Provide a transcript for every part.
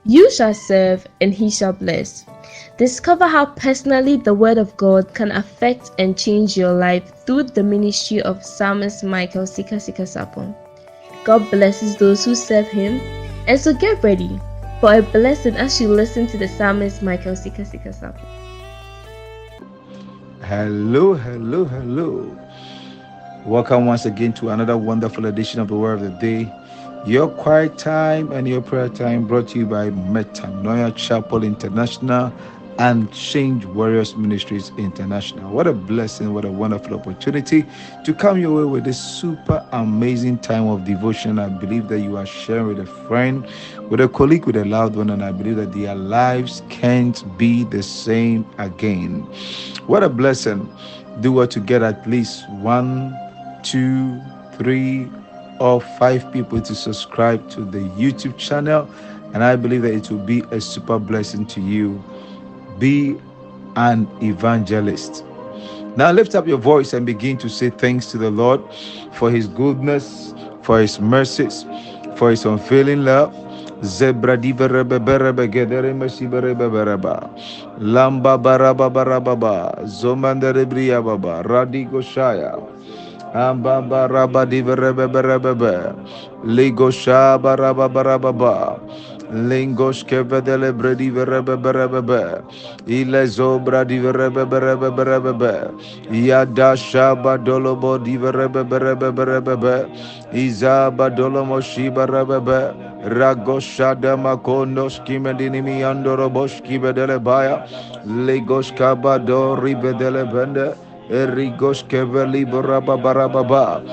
You shall serve, and he shall bless. Discover how personally the Word of God can affect and change your life through the ministry of Psalmist Michael Sika Sika Sapon. God blesses those who serve him, and so get ready for a blessing as you listen to the Psalmist Michael Sika Sika Sapon. Hello, hello, hello. Welcome once again to another wonderful edition of the Word of the Day. Your quiet time and your prayer time brought to you by Metanoia Chapel International and Change Warriors Ministries International. What a blessing, what a wonderful opportunity to come your way with this super amazing time of devotion. I believe that you are sharing with a friend, with a colleague, with a loved one, and I believe that their lives can't be the same again. What a blessing. Do what to get at least 1, 2, 3, or 5 people to subscribe to the YouTube channel, and I believe that it will be a super blessing to you. Be an evangelist. Now lift up your voice and begin to say thanks to the Lord for his goodness, for his mercies, for his unfailing love. Zebra diva rebe berebe gedere mesibere bebereba lamba baraba barababa zomandere bria baba radigo shaya ambamba raba diva rebe berebe ligo shaba raba barababa Lingos kevedele bredi verebe berebe ile zobra di verebe berebe yada shaba dolobo di verebe berebe izaba dolomo shiba rebe ragoshada makonos kimedini mi andoro boshki bedele baya legos kabado rivedele bende erigos keveli boraba barababa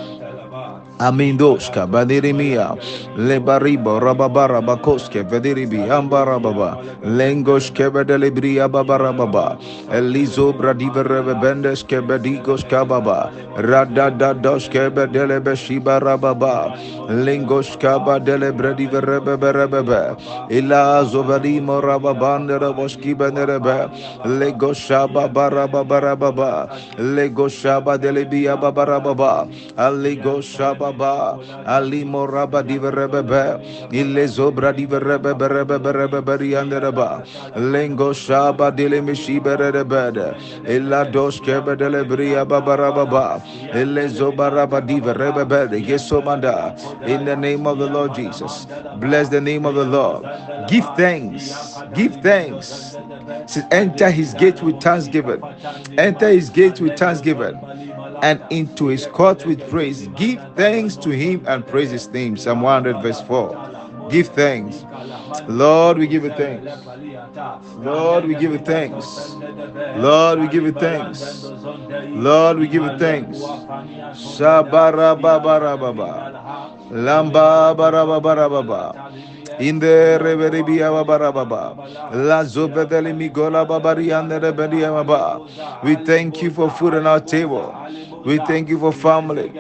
Amindoska Badirimia Lebaribo Rababara Bakoske Vediribi Ambarababa Lengoske Bedelibria Babarababa Elizo Bradivereve Bendeske Bedigos Kababa Radadadoske Bedelebe Shiba Rababa Lengoska Badele Bradiverebe Berebebe Ila Zovarimo Rababanda Raboski Benerebe Legoshaba Barababarababa Legoshaba Delebia Babarababa Aligoshaba Baba Ali Moraba Diverebebe Ilezobra Diverebebe Riandereba Lengo Shaba Dele Mishiberebede Illa Doskebe Delebria Babarababa Elezobaraba Diverebebe Yesomanda. In the name of the Lord Jesus, bless the name of the Lord. Give thanks. Give thanks. Enter his gate with thanksgiving. Enter his gate with thanksgiving and into his court with praise. Give thanks to him and praise his name. Psalm 100 verse 4. Give thanks. Lord, we give you thanks. Lord, we give you thanks. Lord, we give you thanks. Lord, we give you thanks. Shabarababarababa. Lamba barababarababa. In the Reveribia Barababa, La Zobedeli Migola Babarianda Rebediamaba. We thank you for food on our table. We thank you for family.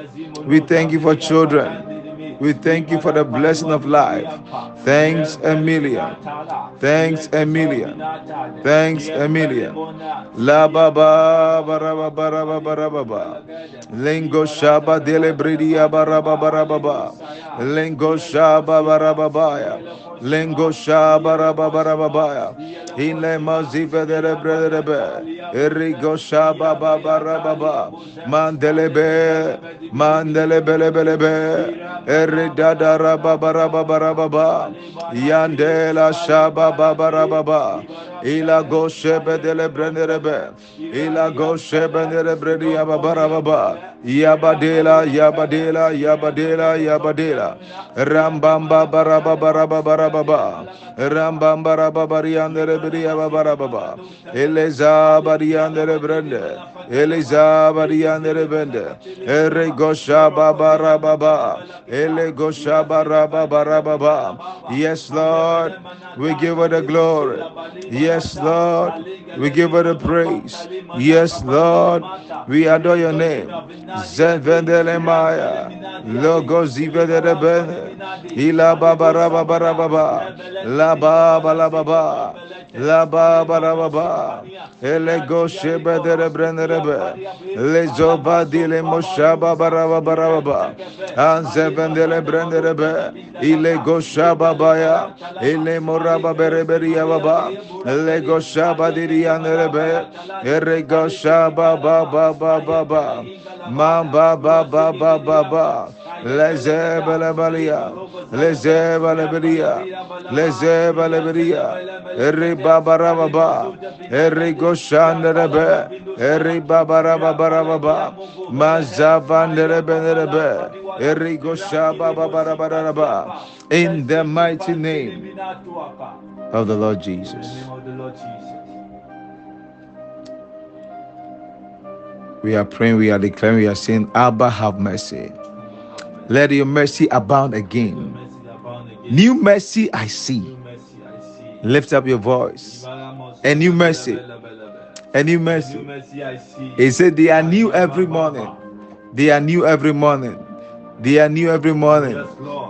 We thank you for children. We thank you for the blessing of life. Thanks a million. Thanks a million. Thanks a million. La baba baraba baraba barababa. Lengo shaba dele bredia baraba barababa. Lengo shaba barababaya. Lengo shaba barababaya. Ile mazive de brebe. Erigo shaba barababa. Mandelebe. Mandelebelebelebe. Eridada rababa. Yandela shaba barababa. Ila go shebe dele brenderebe. Ila go shebe dele bredia barababa. Yabadela. Rambamba barababa. Rambamba rababariandere bredia barababa. Eleza bariandere brende. Eleza bariandere bende. Ere gosha barababa. Ele gosha barababa. Yes, Lord, we give her the glory. Yes, Lord, we give her the praise. Yes, Lord, we adore your name. Zevendelemaya, logo zivedebene, ila babarababa, la baba, la baba, elego shebedebrenebe, lezoba dile moshaba barababa, and mandele branderebe, ile goshaba baya, ile moraba bereberia baba, ile goshaba dirianerebe, ere goshaba baba baba baba, ma baba baba baba, lezebele balia, lezebele beria, lezebele beria, ere baba rababa, ere goshanderebe, ere baba rababa rababa, mazavanderebe, ere goshaba baba rababa, in the mighty name of the Lord Jesus. We are praying, we are declaring, we are saying, Abba, have mercy. Let your mercy abound again. New mercy I see. Lift up your voice. A new mercy. A new mercy. He said they are new every morning. They are new every morning. They are new every morning.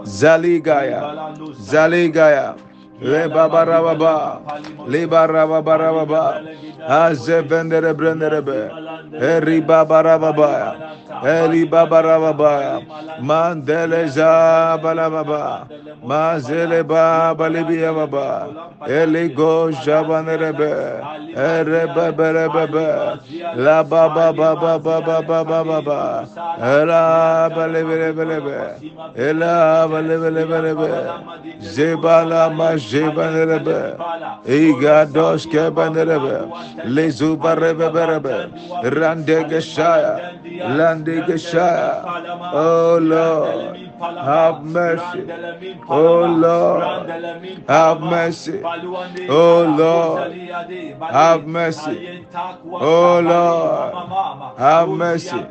Zaligaya. Zaligaya. Lebabarababa. Lebarababa. Azevendere brenderebe. Eri babarababa. Eri babarababa. Mandeleza balababa. Mazele baba libya baba. Eli go jabanerebe. Ere beberebe. La baba baba baba baba baba. Ela balebelebe. Ela balebelebe. Zebala ma jebanerebe. Igados kebanerebe. Lezuba rebeberebe. Randegeshaya. Landegeshaya. Oh Lord, have mercy. Oh Lord, have mercy. Oh Lord, have mercy. Oh Lord, have mercy.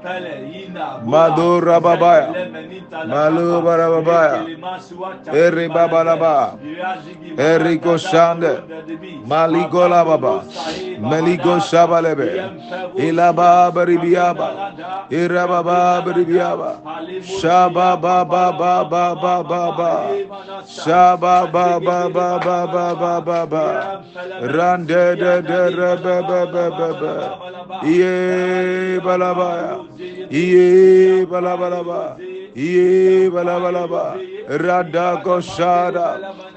Madura babaya, Malubara babaya, Eri babalaba, Eriko shande, Maligola baba, Meligo shabalebe, Ilaba baribiaba, Irababa baribiaba, Shaba ba ba ba ba ba ba ba, Shaba ba ba ba ba ba ba ba ba, Rande de re be be be be be, Iye balabaya, Iye balabalaba, Iye balabalaba, Rada goshada,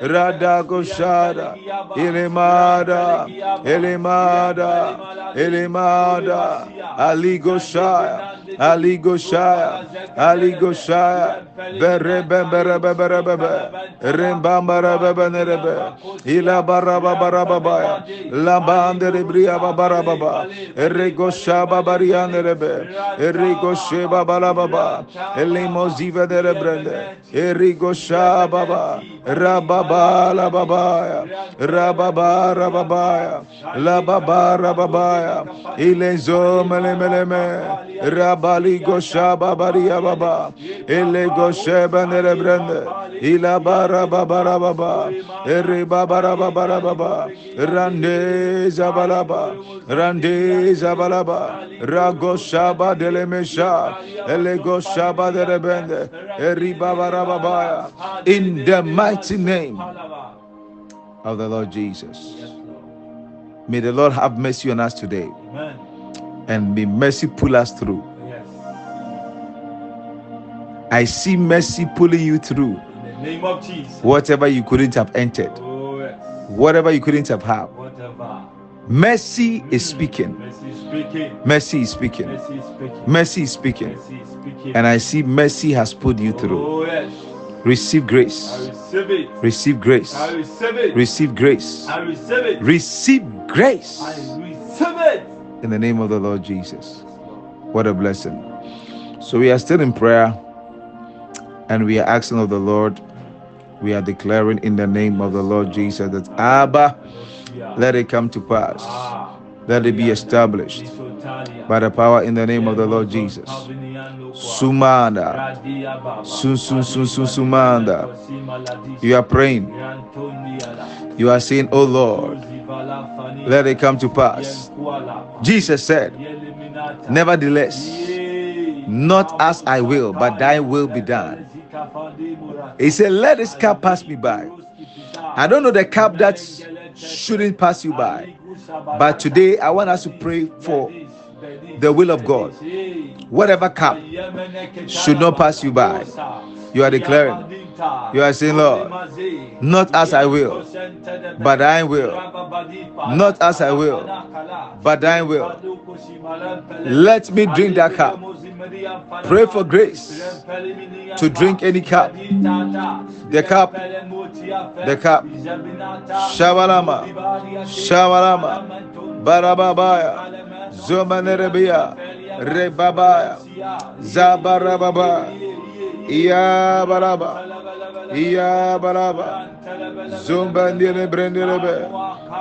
Rada goshada, Ilimada, Ilimada, Ilimada, Ali goshaya, Ali goshaya, Ali goshaya, berebe berebe berebe, rembambara bebenerebe, ila baraba barababa, la bande rebria babarababa, eregoshaba barianerebe, eregosheba balababa, elimozive de rebrende, erigoshaba, rababa la babaya, rababa rababaya, la baba rababaya, ilezo melemeleme, rabali goshaba baria baba, ele gosheba nerebrende, ila bara babara baba, ere babara babara baba, rande zabalaba, rande zabalaba, ragoshaba delemesha, ele goshaba derebende, eri babara babaya, in the mighty name of the Lord Jesus. May the Lord have mercy on us today. Amen. And may mercy pull us through. Yes. I see mercy pulling you through. In the name of Jesus. Whatever you couldn't have entered. Oh, yes. Whatever you couldn't have had. Whatever. Mercy is speaking. Mercy is speaking. Mercy is speaking. Mercy is speaking. Mercy is speaking. Mercy is speaking. And I see mercy has pulled you through. Oh, yes. Receive grace. I receive it. Receive grace. I receive it. Receive grace. I receive it. Receive grace. I receive it. In the name of the Lord Jesus. What a blessing. So we are still in prayer and we are asking of the Lord. We are declaring in the name of the Lord Jesus that Abba, let it come to pass. Let it be established by the power in the name of the Lord Jesus. Sumanda. Sumanda. You are praying. You are saying, oh Lord, let it come to pass. Jesus said, nevertheless, not as I will, but thy will be done. He said, let this cup pass me by. I don't know the cup that shouldn't pass you by, but today I want us to pray for the will of God. Whatever cup should not pass you by. You are declaring. You are saying, Lord, not as I will, but thine will. Not as I will, but thine will. Let me drink that cup. Pray for grace to drink any cup. The cup. The cup. Shabalama. Shabalama. Barababaya. Zomanerebia. Rebabaya. Zabarababa. Iya baraba. Iya baraba. Zombandire brendirebe.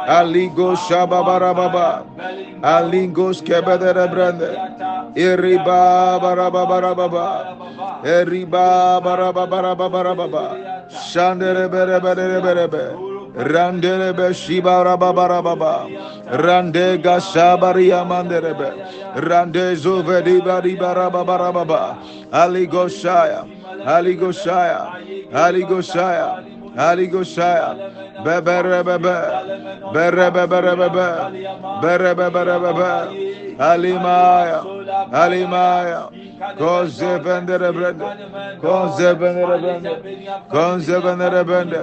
Aligo shababarababa. Alingos kebedere brende. Iriba barababarababa. Eriba barababarababa. Shandere bere bere bere bere. Randerebe shibara babara baba. Rande gashabaria manderebe. Rande zovedi bari barabara baba. Ali Goshaya. Ali Goshaya. Ali Goshaya. Ali Goshaya. Bebere bebe. Bere bebere bebe. Bere bebere bebe. Alimaya. Alimaya. Koze vendere brende. Koze vendere brende. Koze vendere brende.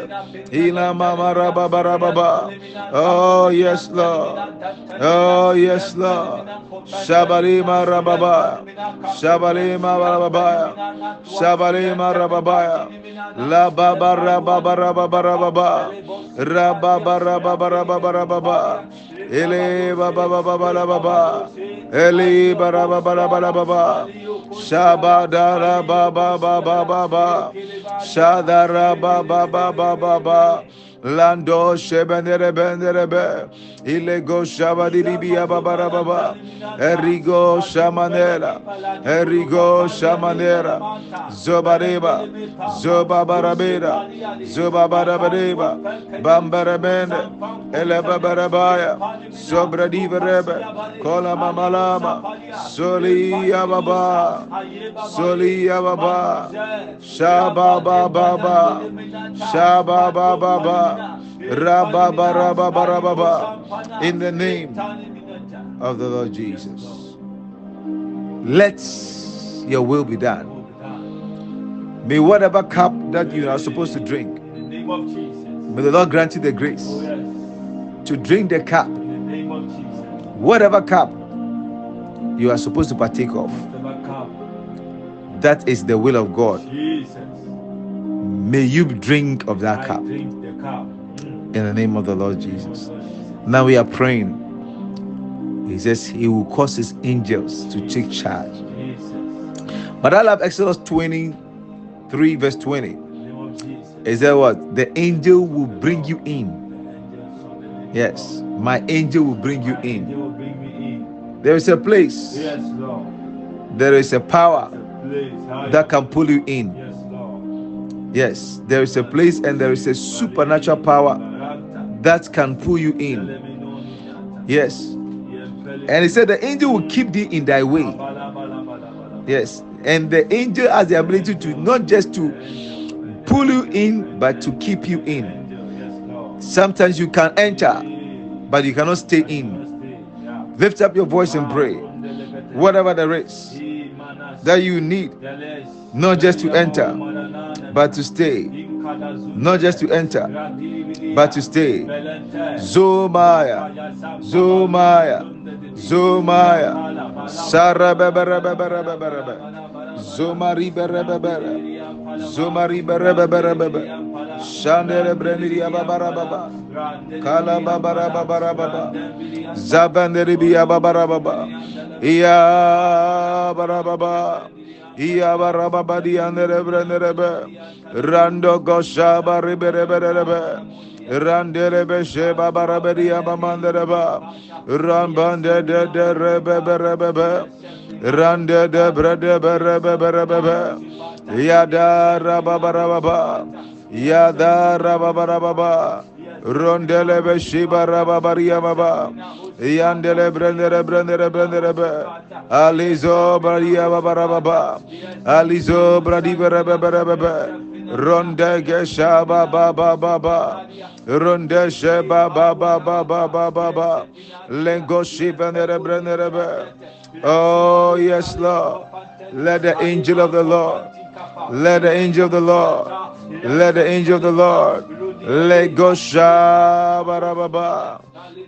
Ila mama raba barababa. Oh yes Lord. Oh yes Lord. Shabalima rababa. Shabalima rababa. Shabalima rababa. La baba rababa rababa rababa. Rababa rababa rababa rababa. Ele baba baba rababa. Eli baraba baraba baba. Shabada baba baba baba. Shadara baba baba baba. Lando shebenere benderebe. Ilego shabadi libia baba baba. Erigo shamanera. Erigo shamanera. Zobareba. Zobabarabera. Zobabarabera. Bambarabende. Elebabarabaya. Sobradiverebe. Kola mamalama. Soli ababa. Soli ababa. Shababa baba. Shababa baba. Rababa rababa rababa. In the name of the Lord Jesus. Let your will be done. May whatever cup that you are supposed to drink, may the Lord grant you the grace to drink the cup. Whatever cup you are supposed to partake of, that is the will of God. May you drink of that cup in the name of the Lord Jesus. Now we are praying. He says he will cause his angels to take charge. But I love Exodus 23 verse 20. Is that what? The angel will bring you in. Yes, my angel will bring you in. There is a place. There is a power that can pull you in. Yes, there is a place and there is a supernatural power that can pull you in. Yes. And he said the angel will keep thee in thy way. Yes. And the angel has the ability to not just to pull you in, but to keep you in. Sometimes you can enter, but you cannot stay in. Lift up your voice and pray. Whatever there is that you need, not just to enter, but to stay. Not just to enter, but to stay. Zomaya, Zomaya, Zomaya, Sarababarababarabara, Zomari Barabara, Zomari Barabara, Shandere Breniria Babarababa, Kalababarababarababa, Zabanderibia Babarababa, Iya Barababa. Iya baraba di andere brenderebe rando goshaba ribereberebe randerebe sheba barabedi abamandereba rambande de rebeberebe rande de brede berebeberebe yada rababarababa yada rababarababa rondelebe shiba rababaria baba yandele brendere alizo bradia babarababa alizo bradiberebe ronde geshaba baba baba ronde sheba baba baba baba lengo shibenere brendere. Oh yes Lord, let the angel of the Lord Let the angel of the Lord. Let the angel of the Lord. Let go shabarababa.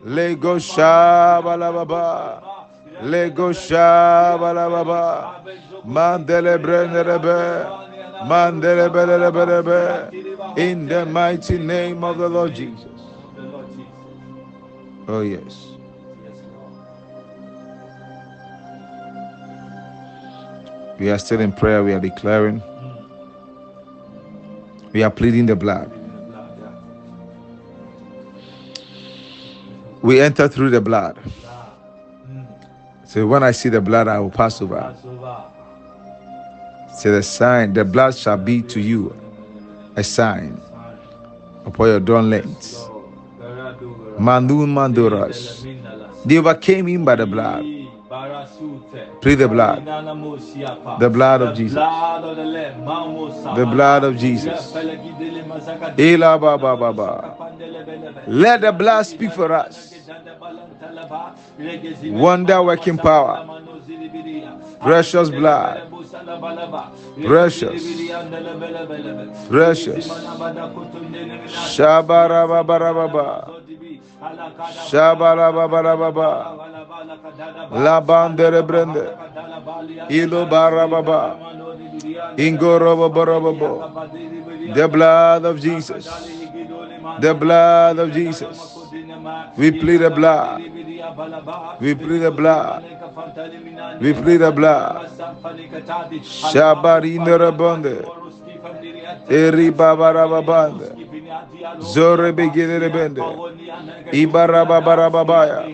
Let go shabalababa. Let go shabalababa. Mandele brenderebe. Mandele belelebelebe. In the mighty name of the Lord Jesus. Oh yes. We are still in prayer. We are declaring. We are pleading the blood. We enter through the blood. So when I see the blood, I will pass over. Say the sign, the blood shall be to you a sign upon your dawn lengths. Mandun Manduras. They overcame him by the blood. Plead the blood. The blood of Jesus. The blood of Jesus. Ela Baba Baba. Let the blood speak for us. Wonder working power. Precious blood. Precious. Precious. Shabarababarababa. Shabarababarababa. Labandere brende. Ilo barababa. Ingoroboborobabo. The blood of Jesus. The blood of Jesus. We plead the blood. We plead the blood. We plead the blood. Shabarinderabonde. Eri babarababande. Zore begirebende. Ibarababarababaya.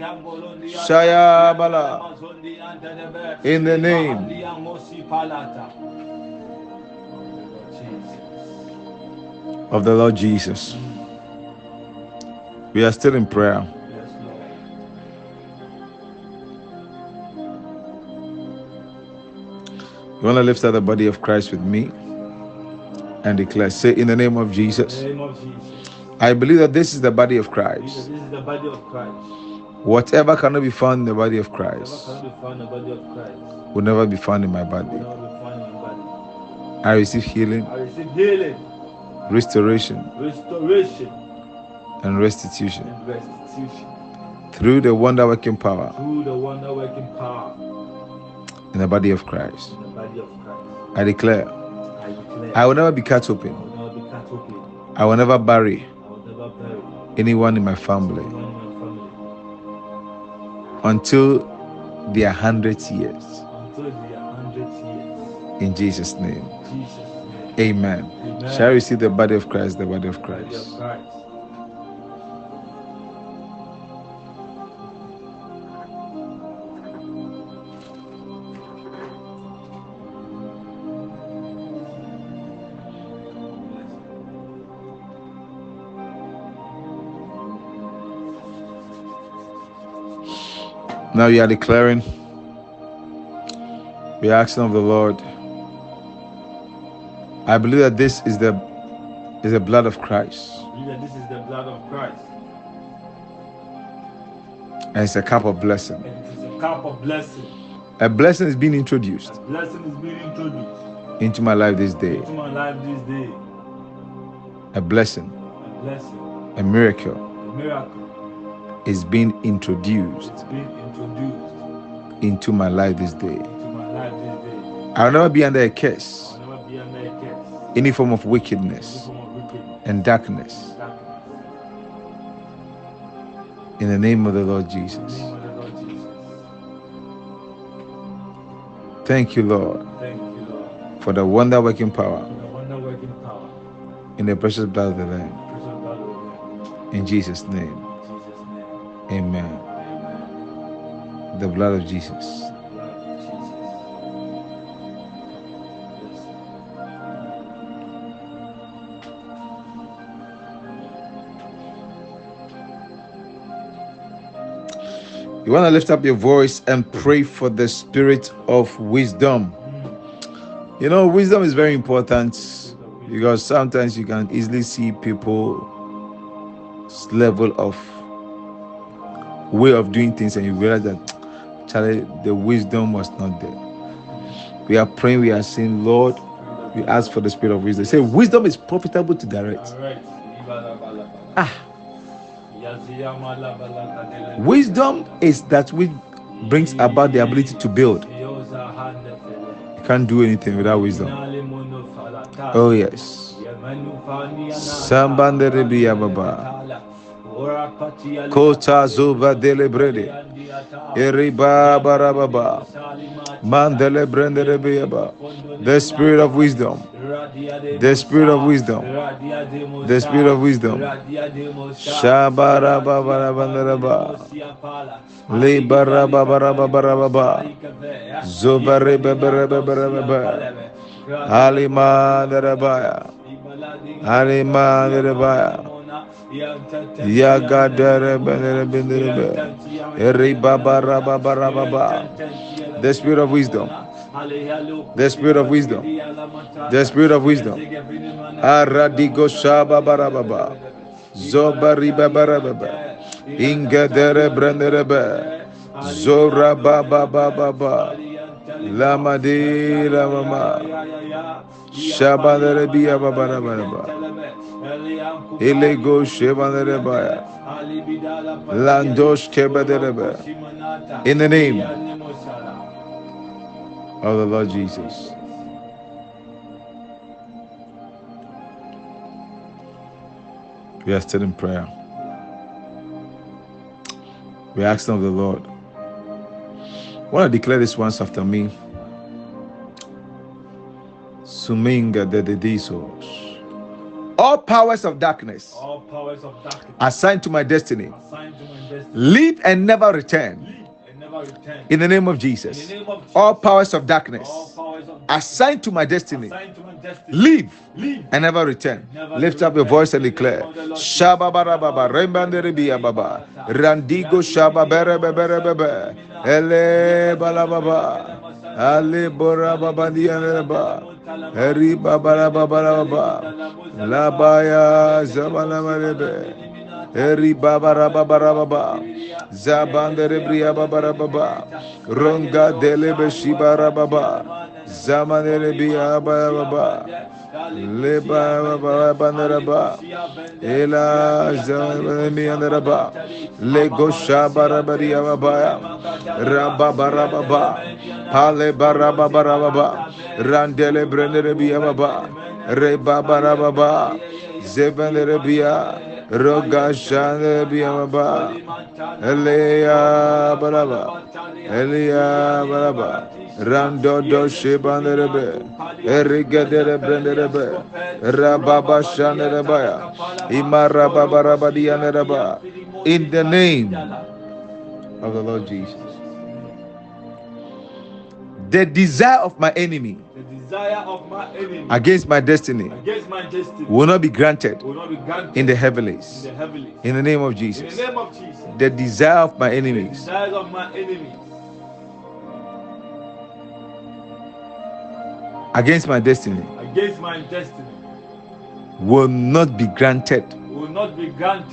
Shayabala. In the name of the Lord Jesus. We are still in prayer. You want to lift up the body of Christ with me and declare, say, in the name of Jesus, I believe that this is the body of Christ. Whatever cannot be found in the body of Christ will never be found in my body. I receive healing, restoration, and restitution through the wonder-working power in the body of Christ. I declare, I will never be cut open. I will never bury anyone in my family until they are 100 years. In Jesus' name. Amen. Shall I receive the body of Christ, the body of Christ? Now you are declaring, we are asking of the Lord, I believe that this is the blood of Christ. This is the blood of Christ. And it's a cup of blessing. It is a cup of blessing. A blessing is being introduced. A blessing is being introduced into my life this day. into my life this day. A blessing. A blessing. A miracle. A miracle is being introduced. It's being introduced into my life this day. into my life this day. I will never be under a curse. I'll never be under a curse. Any form of Any wickedness form of wickedness. and darkness. In the name of the Lord Jesus. In the name of the Lord Jesus. Thank you, Lord, Thank you, Lord, for the wonder-working power for the wonder-working power in the precious blood of the Lamb. precious blood of the Lamb. In Jesus' name. In Jesus' name. Amen. Amen. The blood of Jesus. The blood of Jesus. You want to lift up your voice and pray for the spirit of wisdom. You know, wisdom is very important because sometimes you can easily see people's level of way of doing things and you realize that, Charlie, the wisdom was not there. We are praying, we are saying, Lord, We ask for the spirit of wisdom. Say, wisdom is profitable to direct. Ah, wisdom is that which brings about the ability to build. You can't do anything without wisdom. Oh yes. Sambandere biya baba. Kota zuba dele brede. Eriba barababa. Mandele brendere biya ba. The spirit of wisdom. The spirit of wisdom. The spirit of wisdom. Shabaraba barabandaraba. Libaraba barabarababa. Zobareba barabarababa. Alima darabaya. Alima darabaya. Yagadere benere benere. Eriba barabarababa. The spirit of wisdom. The spirit of wisdom. The spirit of wisdom. Aradigo shaba barababa. Zobariba barababa. Ingadere brenderebe. Zora baba baba. Lamadi lamama. Shabandere biya baba. Ilego shebandere baya. Landosh kebaderebe. In the name of the Lord Jesus. We are still in prayer. We are asking of the Lord. I want to declare this once after me. Suminga de dedisos. All powers of darkness assigned to my destiny, leave and never return. In the name of Jesus. All powers of darkness assigned to my destiny, leave and never return. Lift up your voice and declare. Shaba barababa rembandere biya baba randigo shaba bere bere bere ele balababa ale bora baba diyaneba eri baba baba labaya zabala marebe eri baba baba zabandere briya baba ronga delebe shibara baba zamanere biya baba leba baba banderaba ela zamani andaraba lego shabara bariya baba rababa baba pale baraba baba randele brendere biya baba reba baba zebendere biya roga shane biya baba elia baraba rando do shebanderebe erigadere brenderebe rababa shanereba imara baba rabadianereba. In the name of the Lord Jesus. The desire of my enemy against my destiny will not be granted in the heavens. In the name of Jesus. The desire of my enemies against my destiny will not be granted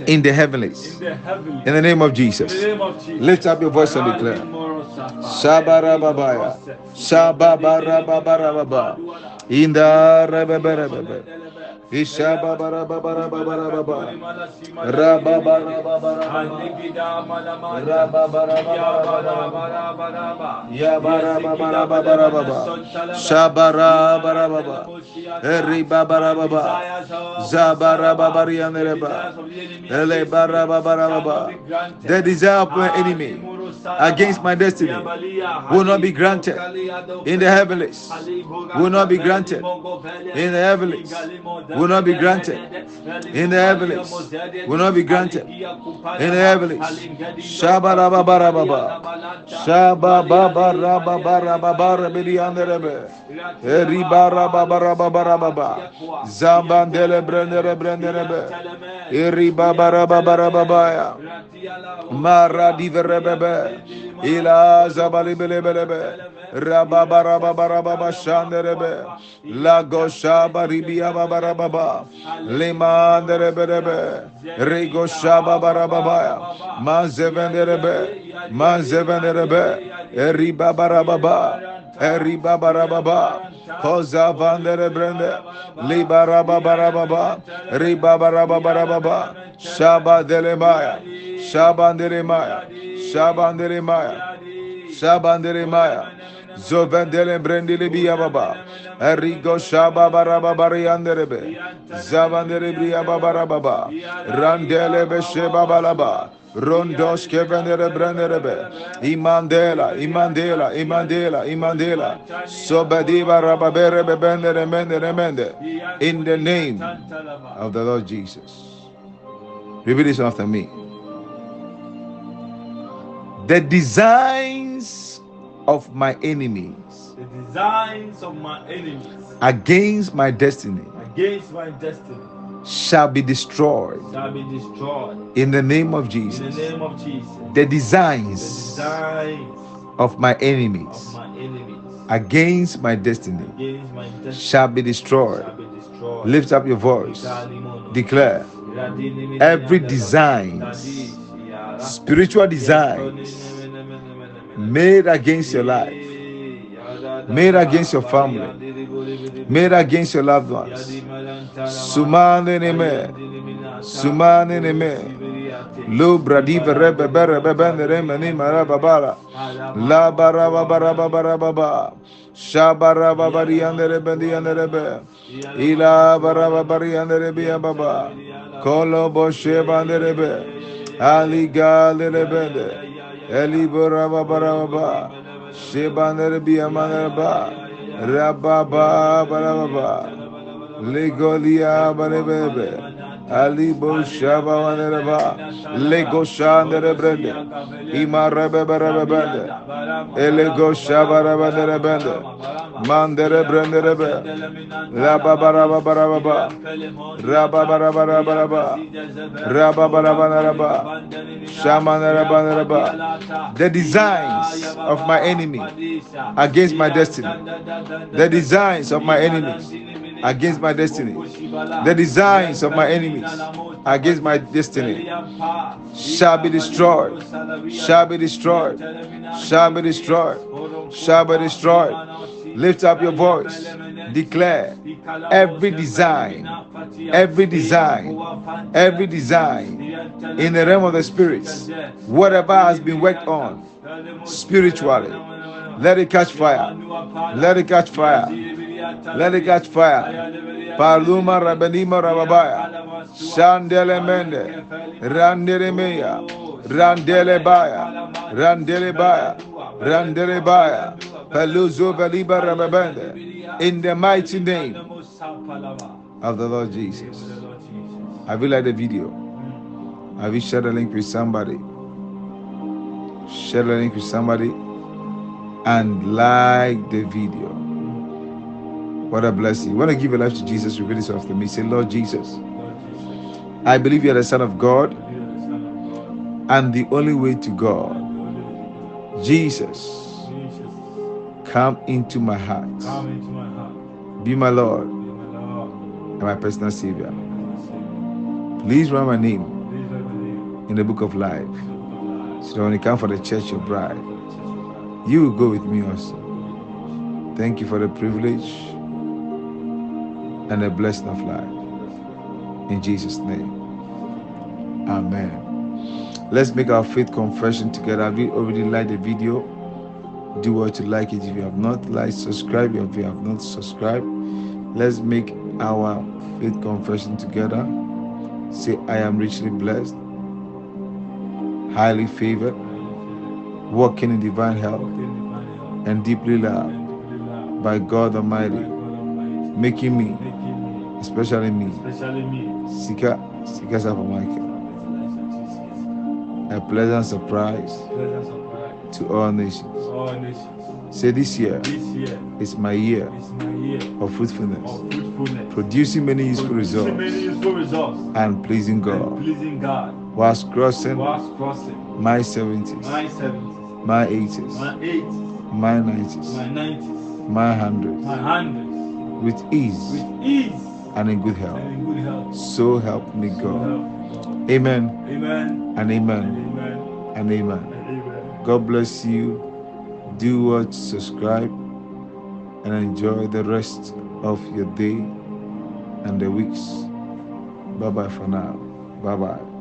in the heavens. In the name of Jesus. Lift up your voice and declare. Shabarababaya. Shababarababa. Inda rebebebebe. Ishababarababarababa. Rababarababarababa. Yabarababarababa. Shabarabarababa. Eribabarababa. Zabarababarianereba. Elebarababarababa. The desire of my enemy against my destiny will not be granted in the heavens. Will not be granted in the heavens. Will not be granted in the heavens. Will not be granted in the heavens. Shabarababarababa. Shababarababarababarabirianerebe. Eribarababarababa. Zambandele brenderebe. Eribabarababarababaya. Maradiverebebe. Ila zabalibelebelebe. Rababarababarababa shanderebe. Lago shabaribia babarababa. Limanderebelebe. Rigo shababarababaya. Manzevenderebe. Eribabarababa, Eribabarababa, Koza Vandere Brende, Libarababarababa, Ribabarababarababa, Shabadelemaya, Shabanderemaya, Shabanderemaya, Shabanderemaya, Zovendele Brendili Biababa, Erigo Shababarababarianderebe, Zavandere Biababarababa, Randele Beshebabalaba, Rondos Kevenere Brenderebe, Imandela, Imandela, Imandela, Imandela, Sobadiba Rababere Bebendere Mendere Mende, in the name of the Lord Jesus. Repeat this after me. The designs of my enemies, The designs of my enemies against my destiny shall be destroyed in the name of in Jesus. the name of Jesus. The The designs designs of my of enemies my enemies against my destiny against my destiny shall be destroyed. shall be destroyed. Lift up your voice. Declare every designs, spiritual designs made against your life, made against your family, made against your loved ones. Sumane neme, Sumane neme, Lu bradiva rebe bere bebe reme ni marababara, La barababarababarababa, Shabarababari andere bendi andere be, Ila barababari andere be baba, Kolo boshe bandere be, Ali galere bende, Eli barababarababa, Shebandere be amanaba, Rababa barababa, Legolia barebebe, Alibo shaba wanereba, Lego shandere brende, Ima rebebe, Elego shaba rebende, Mandere brende rebe, Rababarabarababa, Rababarabarababa, Rababarabarababa, Shamanarabanaraba. The designs of my enemy against my destiny, the designs of my enemies against my destiny, the designs of my enemies against my destiny shall be destroyed, shall be destroyed, shall be destroyed, shall be destroyed. Lift up your voice, declare every design, every design, every design in the realm of the spirits, whatever has been worked on spiritually, let it catch fire, let it catch fire, let it catch fire. Paluma Rabenima Rababaya, Shandele Mende, Randele Meya, Randele Baya, Randele Baya, Randele Baya, Peluzo Veliba Rababende, in the mighty name of the Lord Jesus. Have you liked the video? Have you shared the link with somebody? Share the link with somebody and like the video. What a blessing. You want to give your life to Jesus? Repeat this after me. Say, Lord Jesus, I believe you are the Son of God and the only way to God. Jesus, come into my heart. Be my Lord and my personal Savior. Please write my name in the book of life, so that when you come for the church, your bride, you will go with me also. Thank you for the privilege and the blessing of life. In Jesus' name, amen. Let's make our faith confession together. Have you already liked the video? Do what to like it. If you have not liked, subscribe. If you have not subscribed, let's make our faith confession together. Say, I am richly blessed, highly favored, walking in divine health, and deeply loved by God Almighty, making me, especially me, Sika Michael, a pleasant surprise to all nations. Say, this year is my year of fruitfulness, producing many useful results and pleasing God, whilst crossing my 70s, my 80s, my 90s, my 100s, with ease and in good health. So help me God. Amen and amen and amen. God bless you Do what? Subscribe and enjoy the rest of your day and the weeks. Bye bye for now. Bye bye.